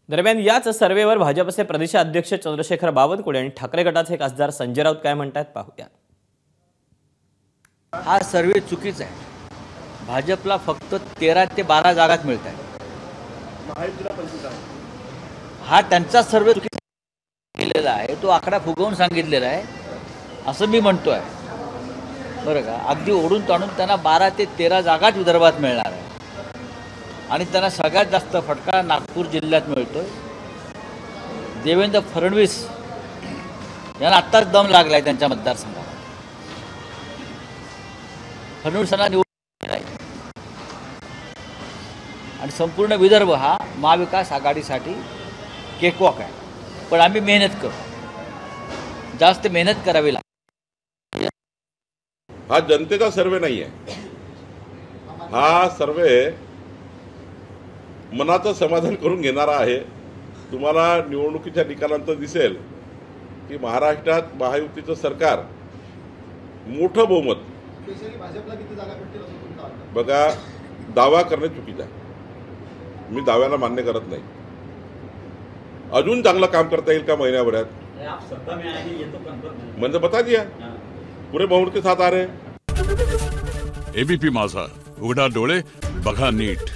दरम्यान याच सर्वेवर भाजपचे प्रदेशाध्यक्ष चंद्रशेखर बावनकुळे आणि ठाकरे गटाचे खासदार संजय राऊत काय म्हणतात पाहूया। हा सर्वे चुकीचा आहे। भाजपला फक्त 13 ते 12 जागाच मिळत आहेत। हा त्यांचा सर्वे चुकीचा केलेला आहे, तो आकडा फुगवून सांगितलेला आहे असं मी म्हणतोय। बरं का, अगदी ओढून ताणून त्यांना 12 ते 13 जागाच विदर्भात मिळणार आहे आणि त्यांना सगळ्यात जास्त फटका नागपूर जिल्ह्यात मिळतोय। देवेंद्र फडणवीस यांना आत्ताच दम लागलाय त्यांच्या मतदारसंघात। फडणवीसांना निवडून आहे आणि संपूर्ण विदर्भ हा महाविकास आघाडीसाठी केकवॉक आहे। पण आम्ही मेहनत करू, जास्त मेहनत करावी लागेल। हा जनतेचा सर्वे नाही आहे, हा सर्वे मनाचं समाधान करून घेणारा आहे। तुम्हाला निवडणुकीच्या निकालांतर दिसेल की महाराष्ट्रात महायुतीचं सरकार मोठं बहुमत, बघा दावा करणे चुकीचं आहे, मी दाव्याला मान्य करत नाही। अजून चांगलं काम करता येईल का महिन्याभरात? म्हणजे बता दिया, पुरे बहुमत के साथ आ रहे। एबीपी माझा, उघडा डोळे बघा नीट।